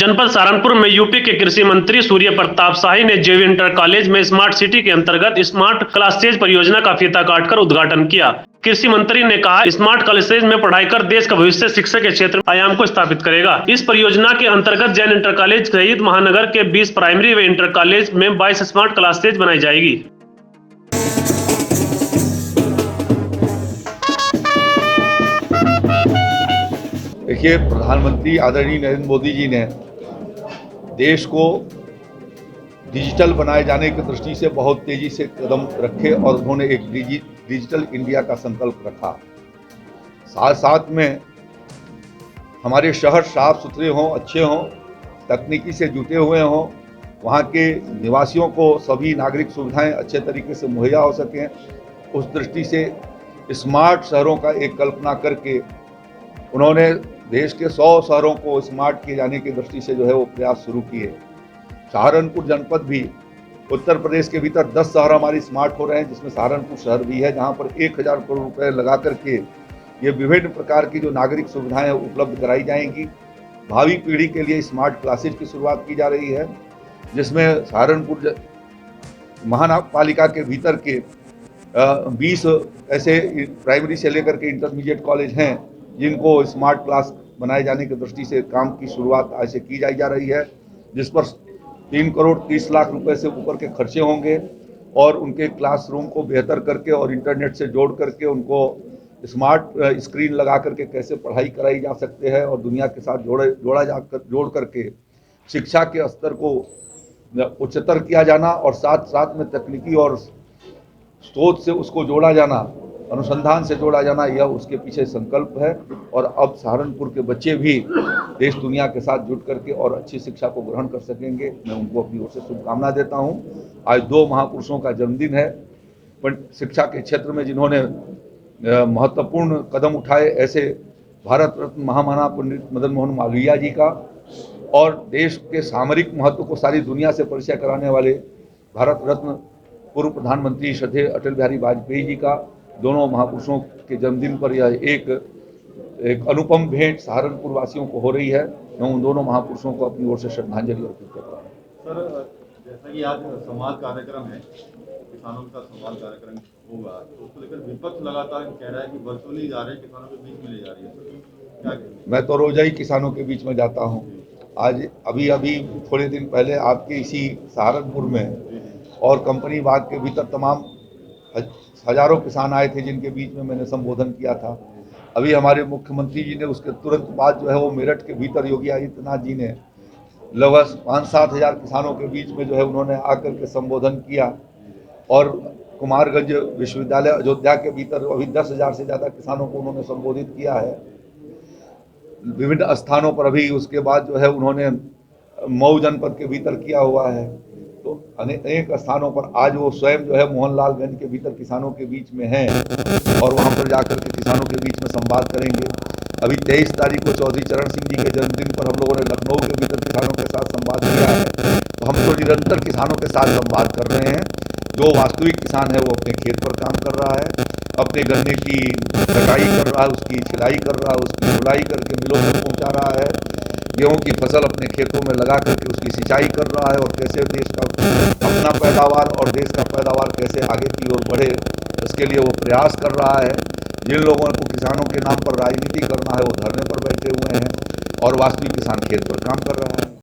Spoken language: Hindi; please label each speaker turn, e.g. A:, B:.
A: जनपद सहारनपुर में यूपी के कृषि मंत्री सूर्य प्रताप शाही ने जेवी इंटर कॉलेज में स्मार्ट सिटी के अंतर्गत स्मार्ट क्लासेज परियोजना का फीता काटकर उद्घाटन किया। कृषि मंत्री ने कहा, स्मार्ट कॉलेज में पढ़ाई कर देश का भविष्य शिक्षा के क्षेत्र में आयाम को स्थापित करेगा। इस परियोजना के अंतर्गत जैन इंटर कॉलेज सहित महानगर के 20 प्राइमरी व इंटर कॉलेज में 22 स्मार्ट क्लासेज बनाई जाएगी।
B: देखिए, प्रधानमंत्री आदरणीय नरेंद्र मोदी जी ने देश को डिजिटल बनाए जाने की दृष्टि से बहुत तेजी से कदम रखे और उन्होंने एक डिजिटल इंडिया का संकल्प रखा। साथ साथ में हमारे शहर साफ सुथरे हों, अच्छे हों, तकनीकी से जुटे हुए हों, वहाँ के निवासियों को सभी नागरिक सुविधाएं अच्छे तरीके से मुहैया हो सकें, उस दृष्टि से स्मार्ट शहरों का एक कल्पना करके उन्होंने देश के 100 शहरों को स्मार्ट किए जाने की दृष्टि से वो प्रयास शुरू किए। सहारनपुर जनपद भी उत्तर प्रदेश के भीतर 10 शहर हमारी स्मार्ट हो रहे हैं, जिसमें सहारनपुर शहर भी है, जहां पर 1000 करोड़ रुपए लगा करके ये विभिन्न प्रकार की जो नागरिक सुविधाएं उपलब्ध कराई जाएंगी। भावी पीढ़ी के लिए स्मार्ट क्लासेज की शुरुआत की जा रही है, जिसमें सहारनपुर महानगरपालिका के भीतर के 20 ऐसे प्राइमरी से लेकर के इंटरमीडिएट कॉलेज हैं जिनको स्मार्ट क्लास बनाए जाने की दृष्टि से काम की शुरुआत आज से की जा रही है, जिस पर 3 करोड़ 30 लाख रुपए से ऊपर के खर्चे होंगे और उनके क्लासरूम को बेहतर करके और इंटरनेट से जोड़ करके उनको स्मार्ट स्क्रीन लगा करके कैसे पढ़ाई कराई जा सकते हैं और दुनिया के साथ जोड़ करके शिक्षा के स्तर को उच्चतर किया जाना और साथ साथ में तकनीकी और शोध से उसको जोड़ा जाना, अनुसंधान से जोड़ा जाना, यह उसके पीछे संकल्प है। और अब सहारनपुर के बच्चे भी देश दुनिया के साथ जुट करके और अच्छी शिक्षा को ग्रहण कर सकेंगे। मैं उनको अपनी ओर से शुभकामना देता हूं। आज 2 महापुरुषों का जन्मदिन है, पर शिक्षा के क्षेत्र में जिन्होंने महत्वपूर्ण कदम उठाए, ऐसे भारत रत्न महामना पंडित मदन मोहन मालवीय जी का और देश के सामरिक महत्व को सारी दुनिया से परिचय कराने वाले भारत रत्न पूर्व प्रधानमंत्री श्रद्धेय अटल बिहारी वाजपेयी जी का, दोनों महापुरुषों के जन्मदिन पर यह एक अनुपम भेंट सहारनपुर वासियों को हो रही है। मैं उन दोनों महापुरुषों को अपनी ओर से श्रद्धांजलि अर्पित करता हूँ।
C: सर, जैसा कि आज संवाद कार्यक्रम है, किसानों का संवाद कार्यक्रम होगा, तो उसको लेकर विपक्ष लगातार कह रहा है कि वर्चुअली जा रहे हैं, किसानों के बीच में ले जा रही है, क्या कहेंगे?
B: मैं तो रोजा ही किसानों के बीच में जाता हूँ। आज अभी थोड़े दिन पहले आपके इसी सहारनपुर में और कंपनी बाग के भीतर तमाम हजारों किसान आए थे, जिनके बीच में मैंने संबोधन किया था। अभी हमारे मुख्यमंत्री जी ने उसके तुरंत बाद वो मेरठ के भीतर योगी आदित्यनाथ जी ने लगभग 5-7 हज़ार किसानों के बीच में उन्होंने आकर के संबोधन किया और कुमारगंज विश्वविद्यालय अयोध्या के भीतर अभी 10,000 से ज़्यादा किसानों को उन्होंने संबोधित किया है। विभिन्न स्थानों पर अभी उसके बाद उन्होंने मऊ जनपद के भीतर किया हुआ है। तो अनेक स्थानों पर आज वो स्वयं मोहनलालगंज के भीतर किसानों के बीच में हैं और वहाँ पर जाकर के किसानों के बीच में संवाद करेंगे। अभी 23 तारीख को चौधरी चरण सिंह जी के जन्मदिन पर हम लोगों ने लखनऊ के भीतर किसानों के साथ संवाद किया है। तो हम तो निरंतर किसानों के साथ संवाद कर रहे हैं। जो वास्तविक किसान है वो अपने खेत पर काम कर रहा है, अपने गन्ने की कटाई कर रहा है, उसकी छिलाई कर रहा है, उसकी धुलाई करके मिलों में पहुँचा रहा है, गेहूं की फसल अपने खेतों में लगा करके उसकी सिंचाई कर रहा है और कैसे देश का अपना पैदावार और देश का पैदावार कैसे आगे की ओर बढ़े, इसके लिए वो प्रयास कर रहा है। जिन लोगों को किसानों के नाम पर राजनीति करना है वो धरने पर बैठे हुए हैं और वास्तविक किसान खेत पर काम कर रहा है।